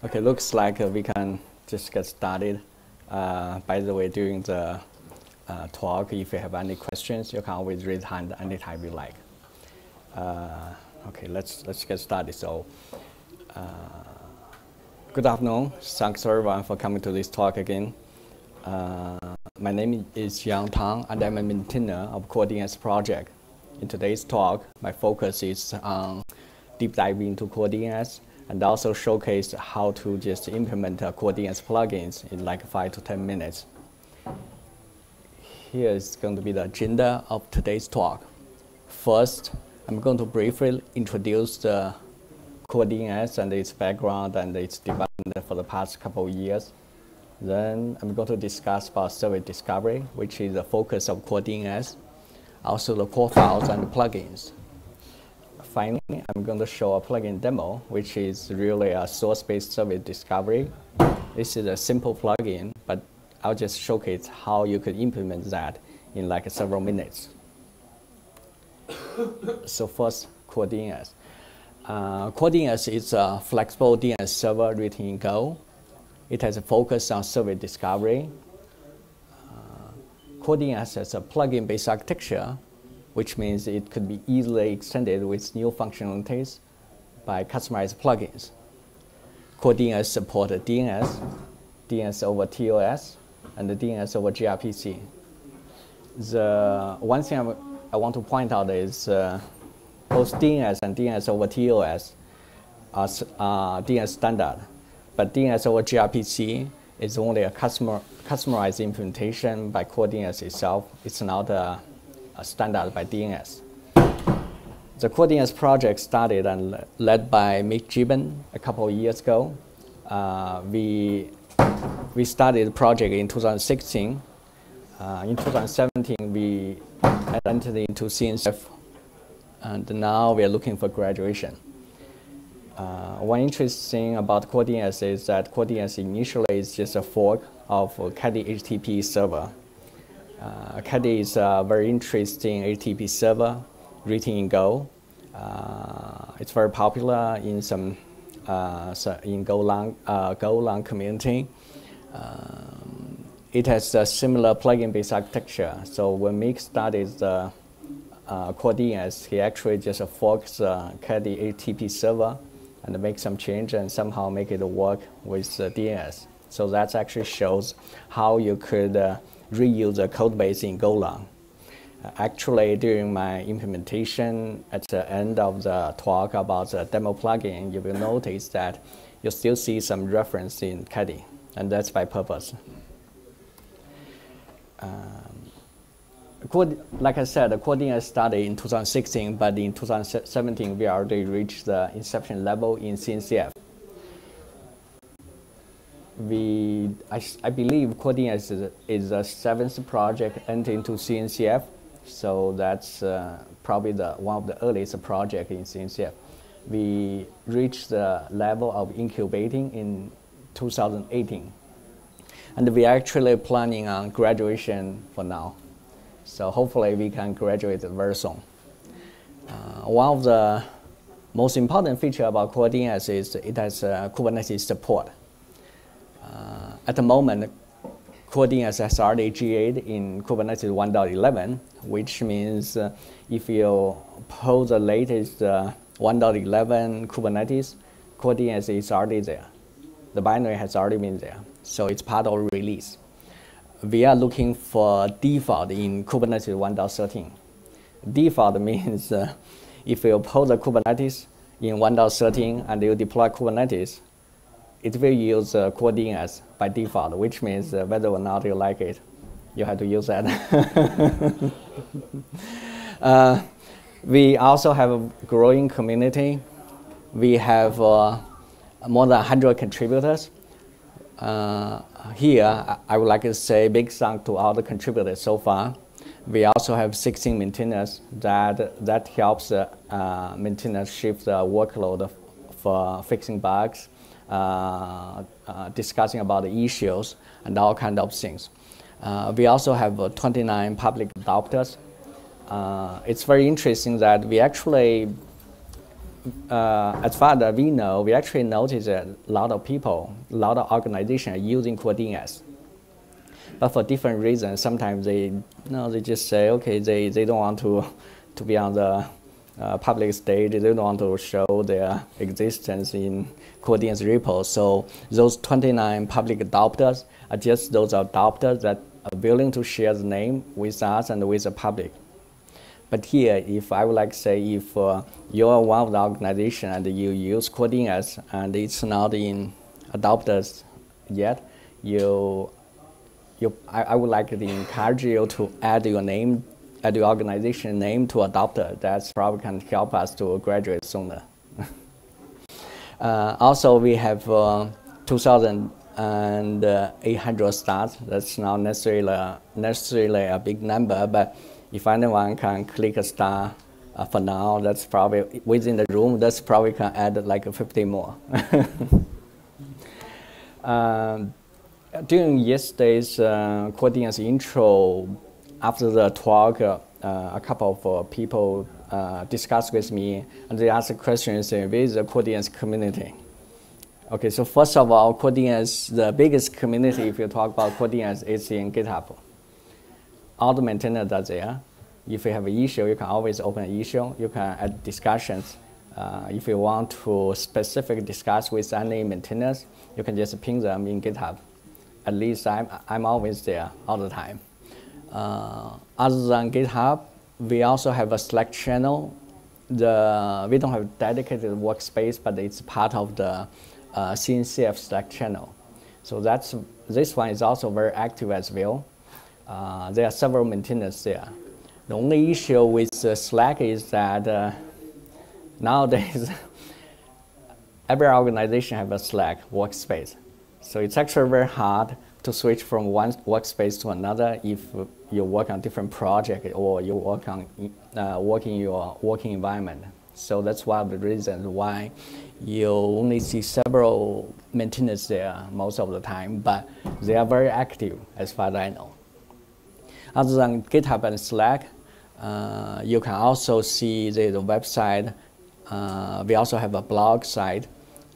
Okay, looks like we can just get started. By the way, during the talk, if you have any questions, you can always raise hand anytime you like. Okay, let's get started. So, good afternoon. Thanks everyone for coming to this talk again. My name is Yong Tang, and I'm a maintainer of CoreDNS project. In today's talk, my focus is on deep diving into CoreDNS and also showcase how to just implement CoreDNS plugins in like 5 to 10 minutes. Here is going to be the agenda of today's talk. First, I'm going to briefly introduce the CoreDNS and its background and its development for the past couple of years. Then I'm going to discuss about service discovery, which is the focus of CoreDNS, also the Corefiles and the plugins. Finally, I'm going to show a plugin demo, which is really a source-based service discovery. This is a simple plugin, but I'll just showcase how you could implement that in like several minutes. So first, CoreDNS. CoreDNS is a flexible DNS server written in Go. It has a focus on service discovery. CoreDNS has a plugin-based architecture, which means it could be easily extended with new functionalities by customized plugins. CoreDNS supports DNS, DNS over TOS, and the DNS over gRPC. The one thing I want to point out is both DNS and DNS over TOS are DNS standard, but DNS over gRPC is only a customized implementation by CoreDNS itself. It's not a standard by DNS. The CoreDNS project started and led by Mick Gibbon a couple of years ago. We started the project in 2016. In 2017, we entered into CNCF, and now we are looking for graduation. One interesting thing about CoreDNS is that CoreDNS initially is just a fork of Caddy HTTP server. Caddy is a very interesting HTTP server written in Go. It's very popular in some in Golang community. It has a similar plugin-based architecture. So when Mick started the CoreDNS, he actually just forks Caddy HTTP server and make some change and somehow make it work with DNS. So that actually shows how you could reuse the code base in Golang. Actually, during my implementation, at the end of the talk about the demo plugin, you will notice that you still see some reference in Caddy, and that's by purpose. Like I said, the CoreDNS started in 2016, but in 2017, we already reached the inception level in CNCF. I believe CoreDNS is the 7th project entered into CNCF, so that's probably one of the earliest projects in CNCF. We reached the level of incubating in 2018, and we are actually planning on graduation for now. So hopefully we can graduate very soon. One of the most important features about CoreDNS is it has Kubernetes support. At the moment, CoreDNS has already GA'd in Kubernetes 1.11, which means if you pull the latest 1.11 Kubernetes, CoreDNS is already there. The binary has already been there, so it's part of the release. We are looking for default in Kubernetes 1.13. Default means if you pull the Kubernetes in 1.13 and you deploy Kubernetes, it will use CoreDNS by default, which means whether or not you like it, you have to use that. We also have a growing community. We have more than 100 contributors. Here, I would like to say big thanks to all the contributors so far. We also have 16 maintainers that helps maintainers shift the workload for fixing bugs, discussing about the issues, and all kinds of things. We also have 29 public adopters. It's very interesting that we actually as far as we know, we actually noticed that a lot of people, a lot of organizations are using CoreDNS. But for different reasons, sometimes they just say, okay, they don't want to be on the public stage. They don't want to show their existence in CoreDNS repos. So those 29 public adopters are just those adopters that are willing to share the name with us and with the public. But here, if I would like to say, if you're one of the organization and you use CoreDNS and it's not in adopters yet, I would like to encourage you to add your name, add your organization name to adopter. That's probably can help us to graduate sooner. Also, we have 2,800 stars. That's not necessarily a big number, but if anyone can click a star for now, that's probably within the room. That's probably can add like 50 more. During yesterday's CoreDNS intro, after the talk, a couple of people discussed with me, and they asked questions with the CoreDNS community. Okay, so first of all, CoreDNS, the biggest community, if you talk about CoreDNS, is in GitHub. All the maintainers are there. If you have an issue, you can always open an issue. You can add discussions. If you want to specifically discuss with any maintainers, you can just ping them in GitHub. At least I'm always there all the time. Other than GitHub, we also have a Slack channel. We don't have a dedicated workspace, but it's part of the CNCF Slack channel. So this one is also very active as well. There are several maintainers there. The only issue with Slack is that nowadays every organization has a Slack workspace. So it's actually very hard to switch from one workspace to another if you work on different projects or you work on work in your working environment. So that's one of the reasons why you only see several maintainers there most of the time, but they are very active as far as I know. Other than GitHub and Slack, you can also see the website. We also have a blog site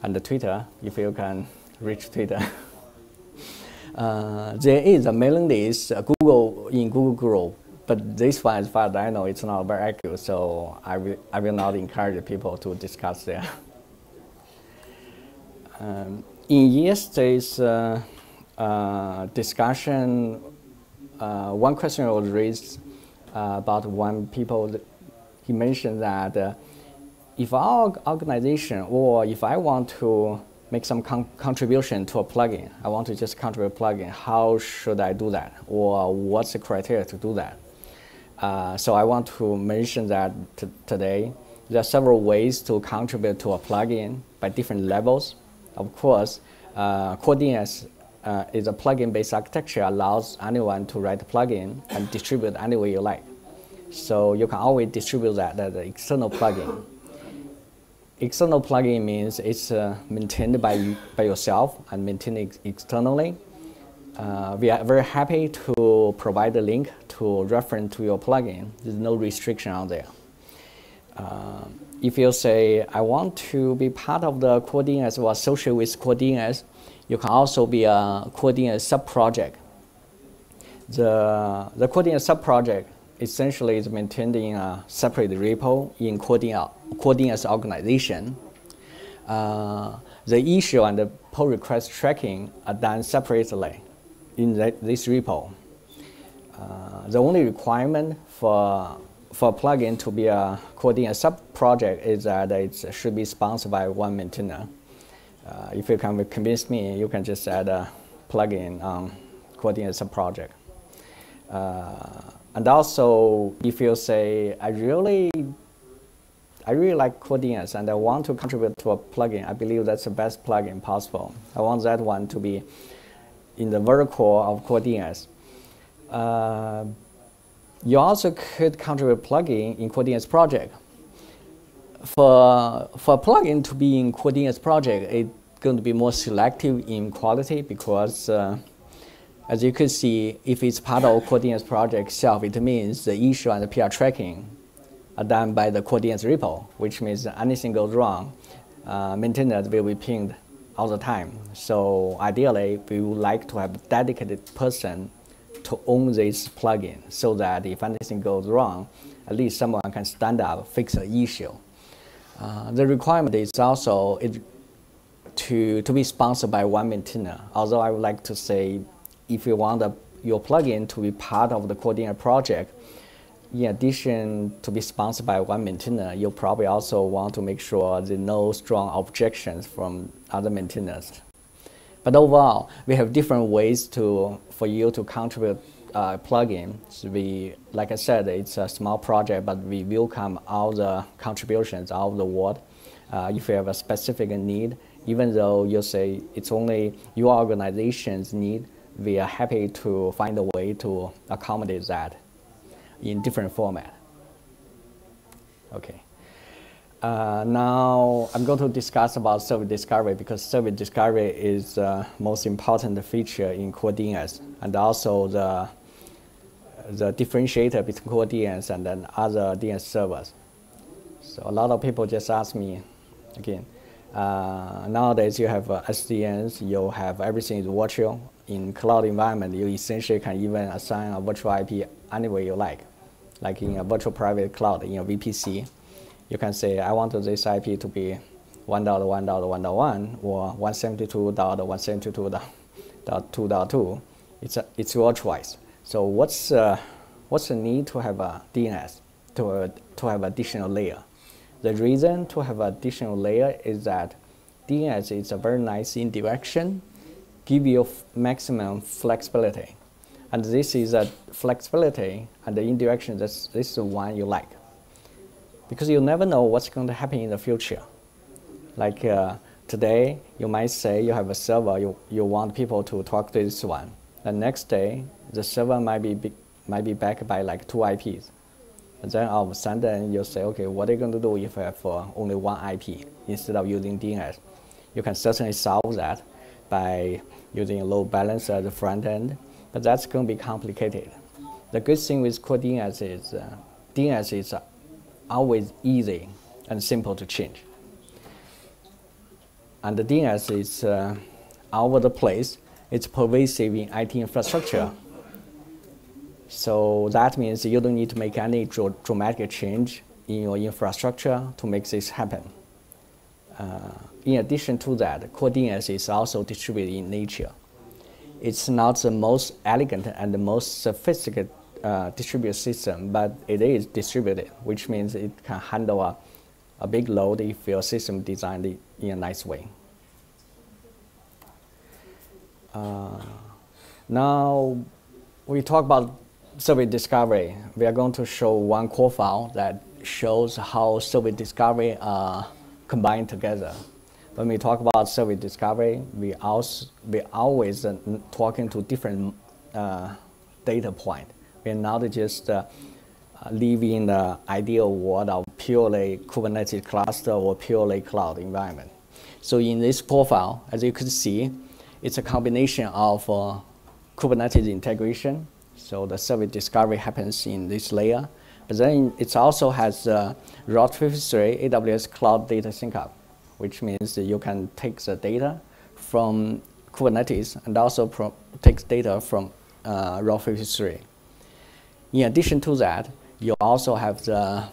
and the Twitter, if you can reach Twitter. There is a mailing list, Google Group, but this one, as far as I know, it's not very active, so I will not encourage people to discuss there. In yesterday's discussion, one question was raised about one people. He mentioned that if our organization or if I want to make some contribution to a plugin, I want to just contribute a plugin, how should I do that? Or what's the criteria to do that? So I want to mention that today, there are several ways to contribute to a plugin by different levels. Of course, CoreDNS is a plugin-based architecture, allows anyone to write a plugin and distribute any way you like. So you can always distribute that as an external plugin. External plugin means it's maintained by yourself and maintained externally. We are very happy to provide a link to reference to your plugin. There's no restriction on there. If you say, I want to be part of the CoreDNS or associate with CoreDNS, you can also be a CoreDNS sub-project. The CoreDNS sub-project essentially is maintained in a separate repo in CoreDNS organization. The issue and the pull request tracking are done separately in this repo. The only requirement for a plugin to be a CoreDNS sub-project is that it should be sponsored by one maintainer. If you can convince me, you can just add a plugin on CoreDNS sub-project. And also, if you say, I really like CoreDNS and I want to contribute to a plugin, I believe that's the best plugin possible. I want that one to be in the very core of CoreDNS. You also could contribute a plugin in CoreDNS project. For a plugin to be in CoreDNS project, it's going to be more selective in quality because as you can see, if it's part of CoreDNS project itself, it means the issue and the PR tracking done by the CoreDNS repo, which means anything goes wrong, maintainers will be pinged all the time. So ideally, we would like to have a dedicated person to own this plugin so that if anything goes wrong, at least someone can stand up, fix the issue. The requirement is also to be sponsored by one maintainer. Although I would like to say, if you want your plugin to be part of the CoreDNS project, in addition to be sponsored by one maintainer, you probably also want to make sure there are no strong objections from other maintainers. But overall, we have different ways for you to contribute plugin. So like I said, it's a small project, but we welcome all the contributions out of the world. If you have a specific need, even though you say it's only your organization's need, we are happy to find a way to accommodate that in different format. Okay. Now I'm going to discuss about service discovery, because service discovery is the most important feature in CoreDNS, and also the differentiator between CoreDNS and then other DNS servers. So a lot of people just ask me, again, nowadays you have SDNs, you have everything is virtual. In cloud environment, you essentially can even assign a virtual IP any way you like in a virtual private cloud, in a VPC. You can say, I want this IP to be 1.1.1.1 or 172.172.2.2. It's your choice. So what's the need to have a DNS, to have additional layer? The reason to have additional layer is that DNS is a very nice indirection, give you maximum flexibility. And this is a flexibility and the indirection, this is the one you like. Because you never know what's going to happen in the future. Like today, you might say you have a server, you want people to talk to this one. The next day, the server might be backed by like 2 IPs. And then all of a sudden, you say, okay, what are you going to do if I have only 1 IP instead of using DNS? You can certainly solve that by using a load balancer at the front end, but that's going to be complicated. The good thing with CoreDNS is DNS is always easy and simple to change. And the DNS is all over the place. It's pervasive in IT infrastructure. So that means you don't need to make any dramatic change in your infrastructure to make this happen. In addition to that, CoreDNS is also distributed in nature. It's not the most elegant and the most sophisticated distributed system, but it is distributed, which means it can handle a big load if your system designed it in a nice way. Now, we talk about service discovery. We are going to show one Corefile that shows how service discovery are combined together. When we talk about service discovery, we always talking to different data point. We're not just live in the ideal world of purely Kubernetes cluster or purely cloud environment. So in this Corefile, as you can see, it's a combination of Kubernetes integration. So the service discovery happens in this layer. But then it also has Route 53 AWS Cloud Data Syncup, which means that you can take the data from Kubernetes and also take data from Route 53. In addition to that, you also have the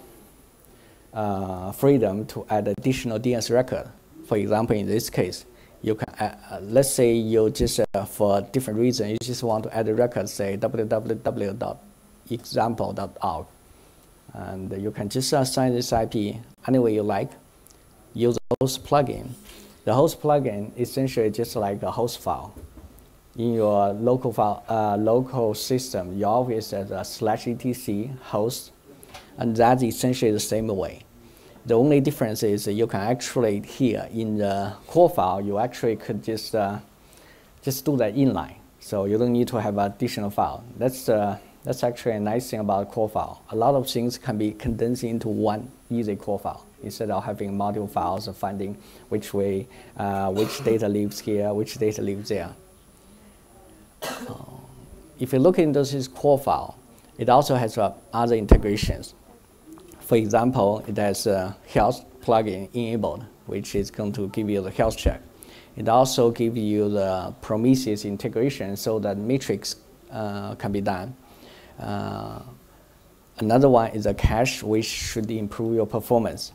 freedom to add additional DNS record. For example, in this case, you can let's say you just for different reasons you just want to add a record, say www.example.org, and you can just assign this IP any way you like. Use the host plugin. The host plugin is essentially just like a host file. In your local system, you always have a /etc host, and that's essentially the same way. The only difference is that you can actually here in the Corefile, you actually could just do that inline. So you don't need to have additional file. That's actually a nice thing about Corefile. A lot of things can be condensed into one easy Corefile instead of having multiple files of finding which way, which data lives here, which data lives there. If you look into this Corefile, it also has other integrations. For example, it has a health plugin enabled, which is going to give you the health check. It also gives you the Prometheus integration so that metrics can be done. Another one is a cache, which should improve your performance.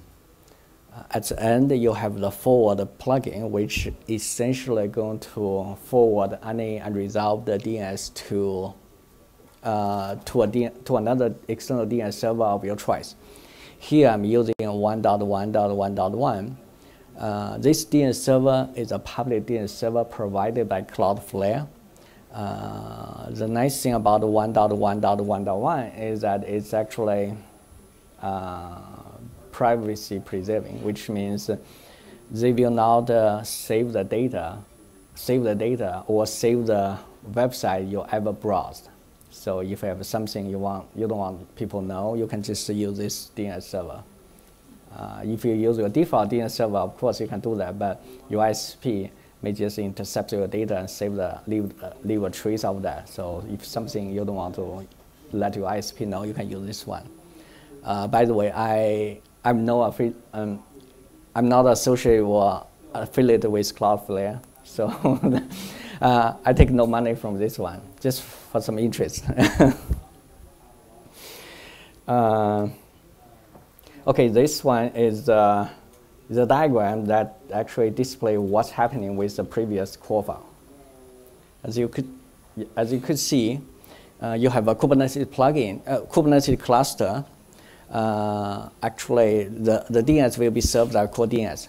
At the end, you have the forward plugin, which essentially going to forward any unresolved DNS to another external DNS server of your choice. Here I'm using 1.1.1.1. This DNS server is a public DNS server provided by Cloudflare. The nice thing about 1.1.1.1 is that it's actually privacy preserving, which means they will not save the data or save the website you ever browsed. So if you have something you don't want people to know, you can just use this DNS server. If you use your default DNS server, of course you can do that, but your ISP may just intercept your data and leave a trace of that. So if something you don't want to let your ISP know, you can use this one. By the way, I'm not associated or affiliated with Cloudflare, so I take no money from this one, just for some interest. Okay, this one is the diagram that actually displays what's happening with the previous Corefile. As you could see, you have a Kubernetes plugin, Kubernetes cluster. Actually, the DNS will be served by CoreDNS.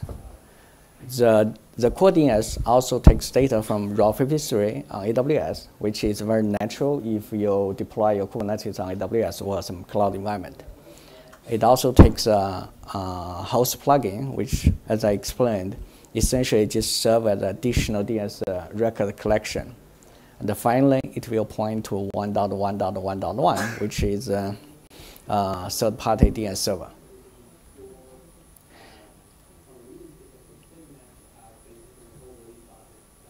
The CoreDNS also takes data from Route 53 on AWS, which is very natural if you deploy your Kubernetes on AWS or some cloud environment. It also takes a host plugin, which, as I explained, essentially just serves as additional DNS record collection. And finally, it will point to 1.1.1.1, which is a third-party DNS server.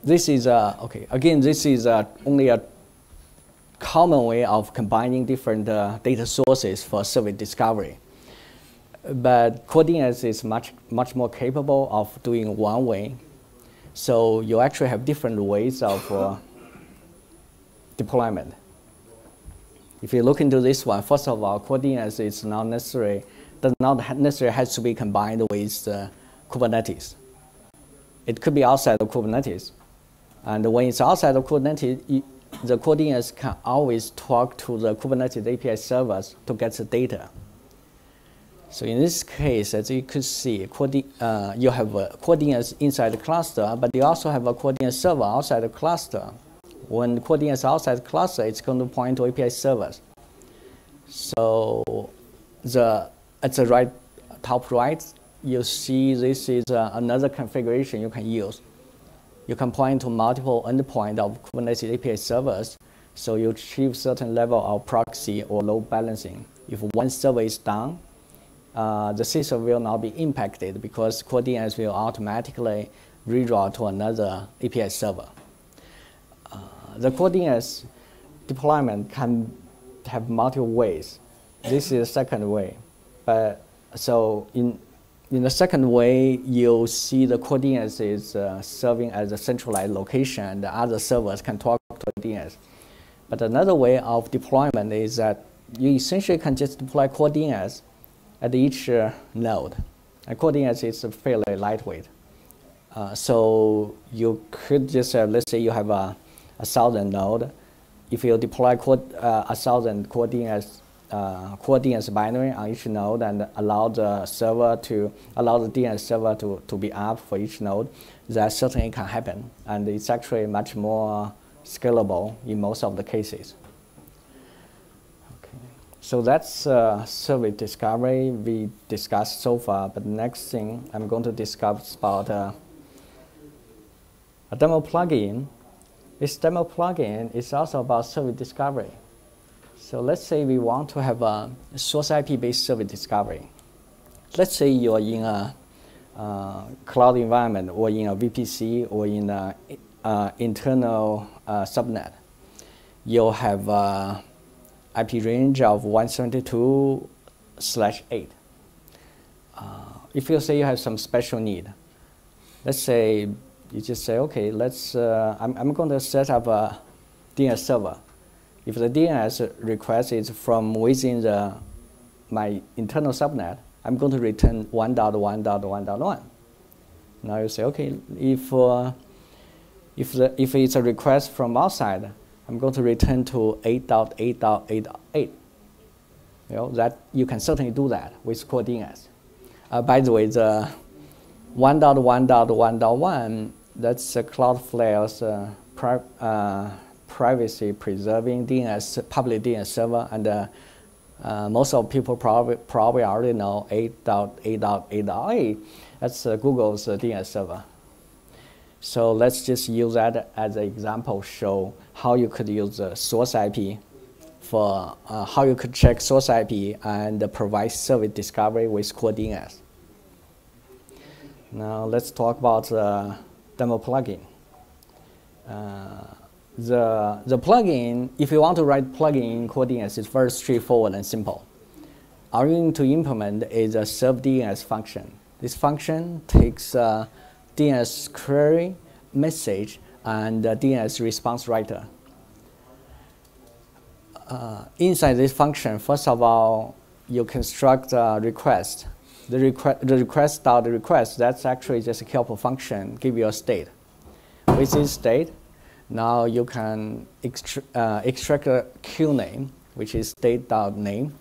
This is okay. Again, this is only a common way of combining different data sources for service discovery. But CoreDNS is much more capable of doing one way. So you actually have different ways of deployment. If you look into this one, first of all, CoreDNS is not necessarily, does not necessarily has to be combined with Kubernetes. It could be outside of Kubernetes. And when it's outside of Kubernetes, the CoreDNS can always talk to the Kubernetes API servers to get the data. So in this case, as you could see, you have a CoreDNS inside the cluster, but you also have a CoreDNS server outside the cluster. When CoreDNS outside the cluster, it's going to point to API servers. So at the top right, you see this is another configuration you can use. You can point to multiple endpoints of Kubernetes API servers, so you achieve certain level of proxy or load balancing. If one server is down, the system will not be impacted because CoreDNS will automatically reroute to another API server. The CoreDNS deployment can have multiple ways. This is the second way. But so in the second way, you'll see the CoreDNS is serving as a centralized location, and the other servers can talk to DNS. But another way of deployment is that you essentially can just deploy CoreDNS at each node. And CoreDNS is fairly lightweight. So you could just, let's say you have a 1,000 node. If you deploy 1,000 CoreDNS binary on each node and allow the DNS server to be up for each node, that certainly can happen. And it's actually much more scalable in most of the cases. So that's service discovery we discussed so far, but the next thing I'm going to discuss about a demo plugin. This demo plugin is also about service discovery. So let's say we want to have a source IP-based service discovery. Let's say you're in a cloud environment or in a VPC or in an internal subnet. You'll have IP range of 172/8. if you say you have some special need, let's say you just say, okay, I'm going to set up a DNS server. If the DNS request is from within my internal subnet, I'm going to return 1.1.1.1. Now you say, okay, if it's a request from outside, I'm going to return to 8.8.8.8. That you can certainly do that with CoreDNS. By the way, the 1.1.1.1, that's Cloudflare's privacy-preserving DNS, public DNS server, and most of people probably already know 8.8.8.8. That's Google's DNS server. So let's just use that as an example, show how you could use the source IP for how you could check source IP and provide service discovery with CoreDNS. Now let's talk about the demo plugin. The plugin, if you want to write plugin in CoreDNS, it's very straightforward and simple. All you need to implement is a serve-DNS function. This function takes a DNS query, message, and a DNS response writer. Inside this function, first of all, you construct a request. The request.request, that's actually just a helper function, give you a state. With this state, now you can extract a queue name, which is state.name.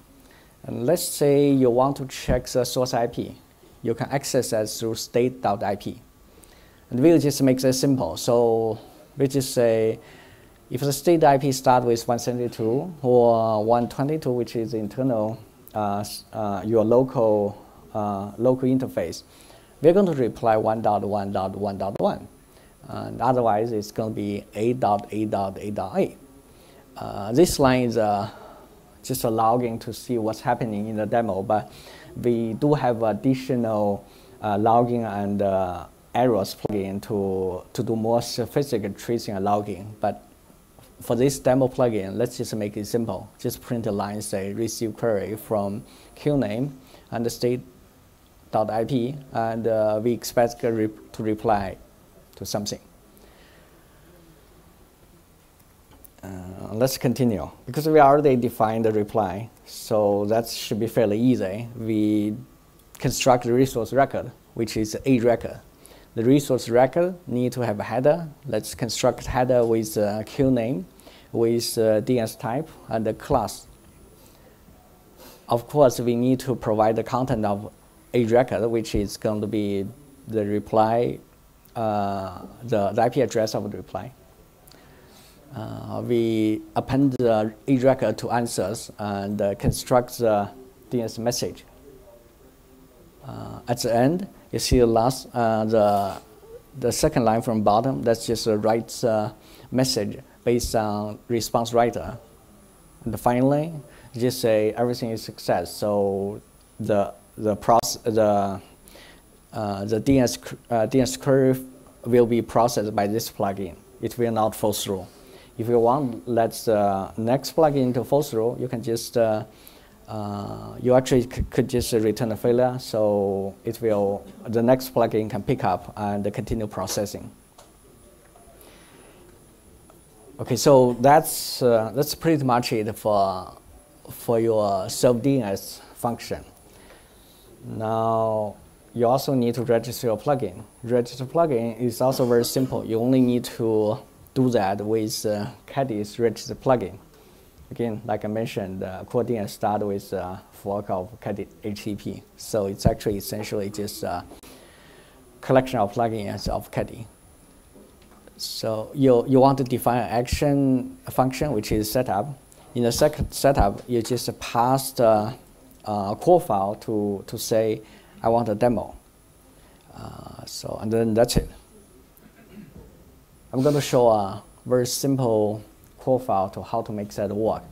And let's say you want to check the source IP. You can access that through state.ip. And we'll just make this simple. So we just say, if the state IP starts with 172 or 122, which is internal, your local interface, we're going to reply 1.1.1.1. And otherwise, it's going to be 8.8.8.8. This line is just a logging to see what's happening in the demo, but we do have additional logging and errors plugin to do more sophisticated tracing and logging. But for this demo plugin, let's just make it simple. Just print a line, say receive query from queue name and the state.ip, and we expect to reply to something. Let's continue. Because we already defined the reply, so that should be fairly easy. We construct the resource record, which is a record. The resource record need to have a header. Let's construct header with a queue name, with DNS type, and a class. Of course, we need to provide the content of a record, which is going to be the reply, the IP address of the reply. We append the a record to answers and construct the DNS message. At the end, you see the last, the second line from bottom. That's just a write message based on response writer. And finally, just say everything is success. So the DNS query will be processed by this plugin. It will not fall through. If you want, let the next plugin to fall through, you can just you actually could just return a failure, so it will, the next plugin can pick up and continue processing. Okay, so that's pretty much it for your serve-DNS function. Now you also need to register your plugin. Register plugin is also very simple. You only need to do that with Caddy's register plugin. Again, like I mentioned, CoreDNS started with a fork of Caddy HTTP. So it's actually essentially just a collection of plugins of Caddy. So you want to define an action function, which is setup. In the second setup, you just pass the Corefile to say, I want a demo. And then that's it. I'm going to show a very simple Corefile to how to make that work.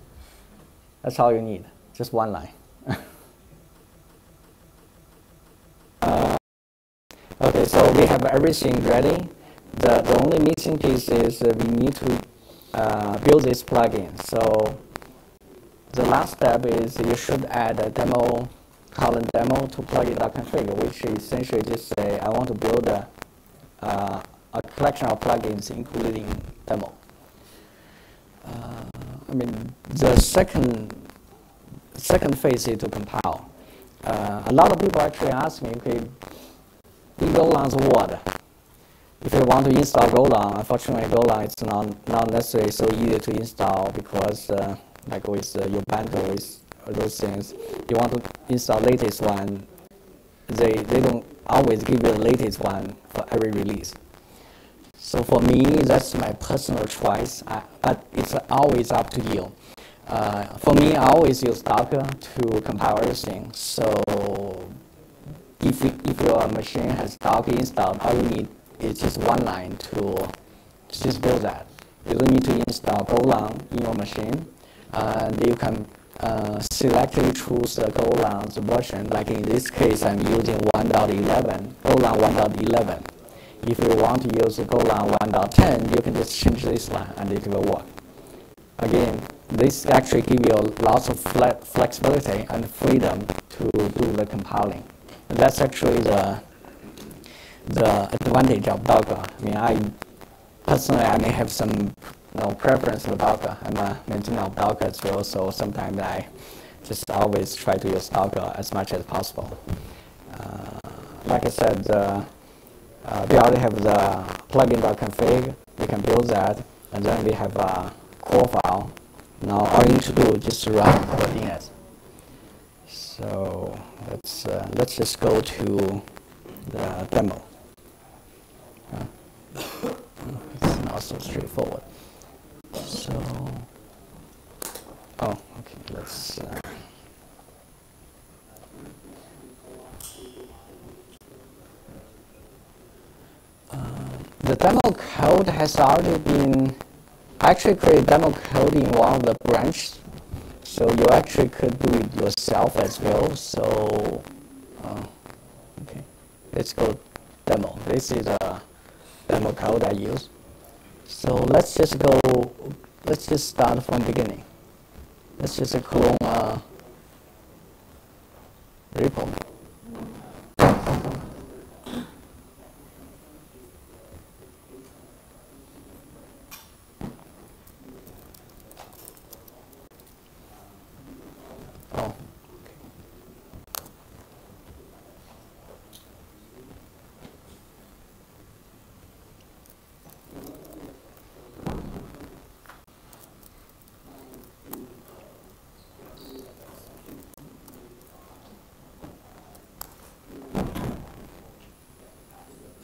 That's all you need, just one line. Okay, so we have everything ready. The only missing piece is we need to build this plugin. So the last step is you should add a demo column demo to plugin.config, which essentially just say I want to build a collection of plugins, including demo. I mean, the second phase is to compile. A lot of people actually ask me, okay, in Golan's what? If you want to install Golang, unfortunately, Golang is not necessarily so easy to install because, like with your bundle, with those things, you want to install latest one, they don't always give you the latest one for every release. So for me, that's my personal choice, but it's always up to you. For me, I always use Docker to compile everything. So if your machine has Docker installed, all you need is just one line to just build that. You don't need to install Golang in your machine. And you can selectively choose the Golang's version. Like in this case, I'm using 1.11, Golang 1.11. If you want to use Golang 1.10, you can just change this line and it will work. Again, this actually gives you lots of flexibility and freedom to do the compiling. And that's actually the advantage of Docker. I mean, personally, I may have some preference for Docker. I'm a maintainer of Docker as well, so sometimes I just always try to use Docker as much as possible. Like I said, we already have the plugin.config. We can build that, and then we have a Corefile. Now all you need to do is just run CoreDNS. So let's just go to the demo. It's not so straightforward. So, oh, okay, let's. The demo code has already been. I actually created demo code in one of the branches, so you actually could do it yourself as well. So, okay, let's go demo. This is a demo code I use. So let's just start from beginning. Let's just clone a repo.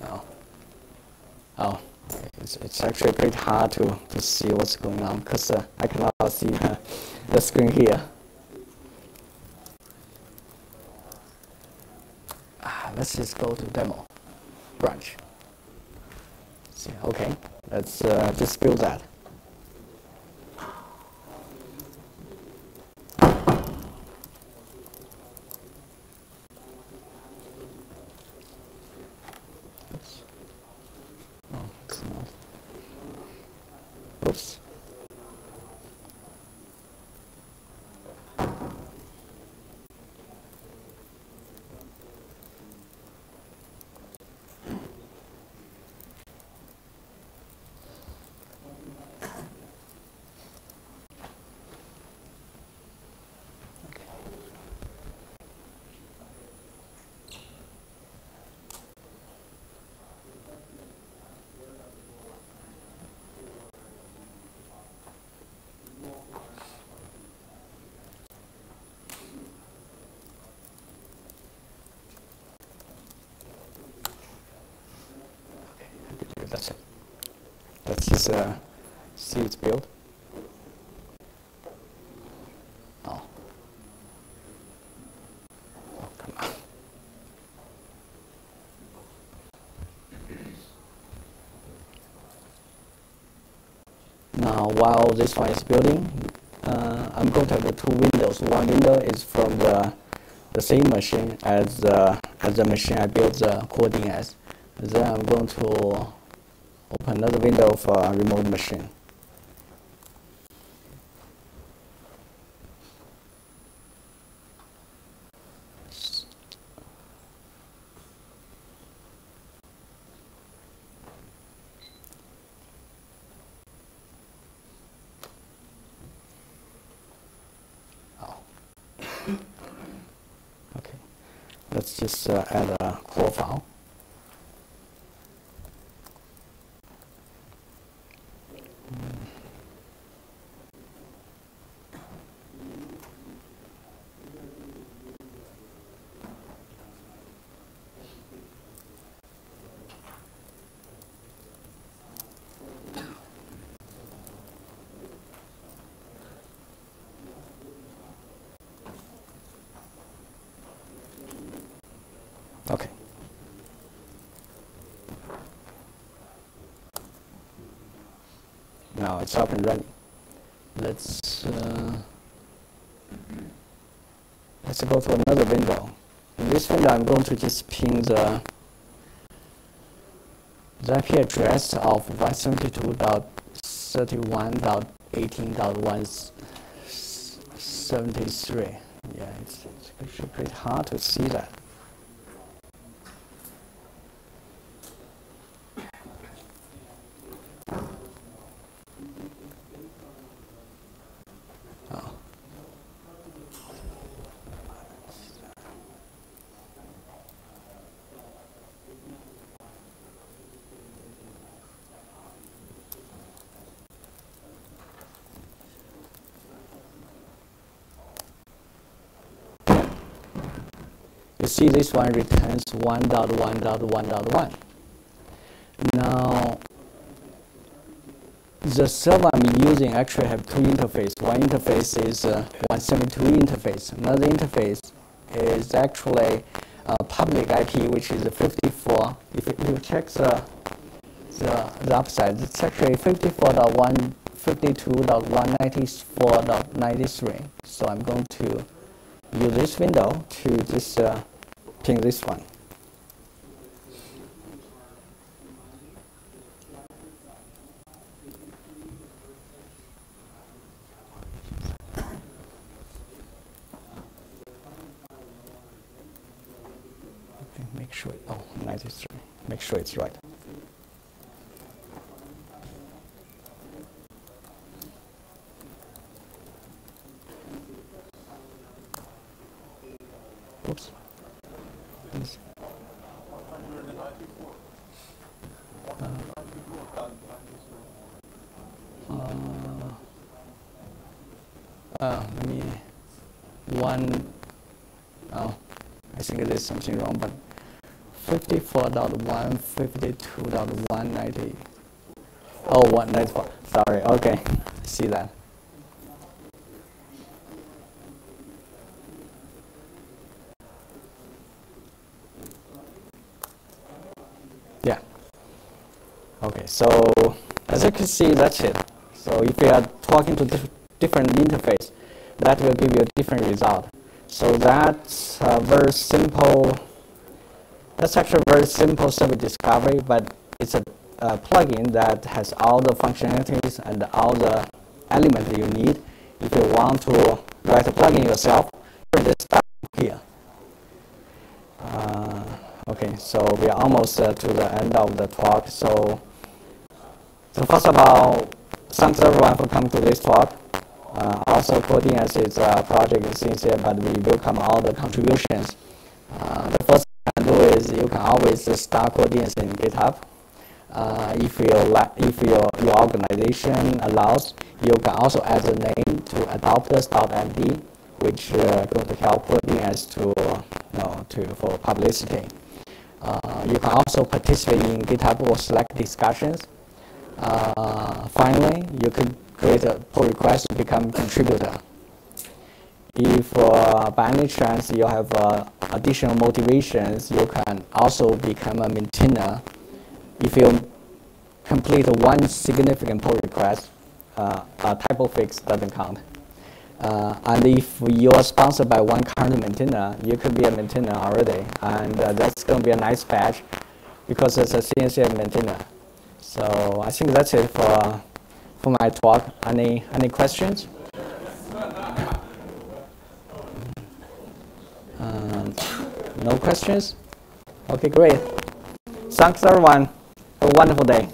Oh. Oh, it's actually pretty hard to see what's going on because I cannot see the screen here. Let's just go to demo branch. See, okay, let's just build that. Oops. That's it. Let's just see its build. Oh, come on. Now, while this one is building, I'm going to have the two windows. One window is from the same machine as the machine I built the CoreDNS. Then I'm going to open another window for a remote machine. let's just add a Corefile. Okay. Now it's up and running. Let's go to another window. In this window, I'm going to just ping the IP address of 172.31.18.173. Yeah, it's actually pretty hard to see that. You see this one returns 1.1.1.1. Now, the server I'm using actually have two interfaces. One interface is 172 interface. Another interface is actually a public IP, which is 54. If you check the upside, it's actually 54.152.194.93. So I'm going to use this window to just ping this one. Okay, make sure, 93. Make sure it's right. Oops. Let me I think there's something wrong, but 54.152.190. Oh, 194. Sorry. Okay, see that. Yeah. Okay, so as you can see, that's it. So if you are talking to different interface, that will give you a different result. So that's very simple. That's actually a very simple service discovery, but it's a plugin that has all the functionalities and all the elements that you need. If you want to write a plugin yourself, you can start here. Okay, so we are almost to the end of the talk. So first of all, thanks everyone for coming to this talk. Also, CoreDNS is a project in CNCF, but we welcome all the contributions. The first thing you can do is you can always start CoreDNS in GitHub. If your organization allows, you can also add the name to adopters.md, which is going to help CoreDNS for publicity. You can also participate in GitHub or Slack discussions. Finally, you could create a pull request to become a contributor. If by any chance you have additional motivations, you can also become a maintainer. If you complete one significant pull request, a typo fix doesn't count. And if you are sponsored by one current maintainer, you could be a maintainer already, and that's going to be a nice badge because it's a CNCF maintainer. So I think that's it for my talk. Any questions? No questions? Okay, great. Thanks everyone. Have a wonderful day.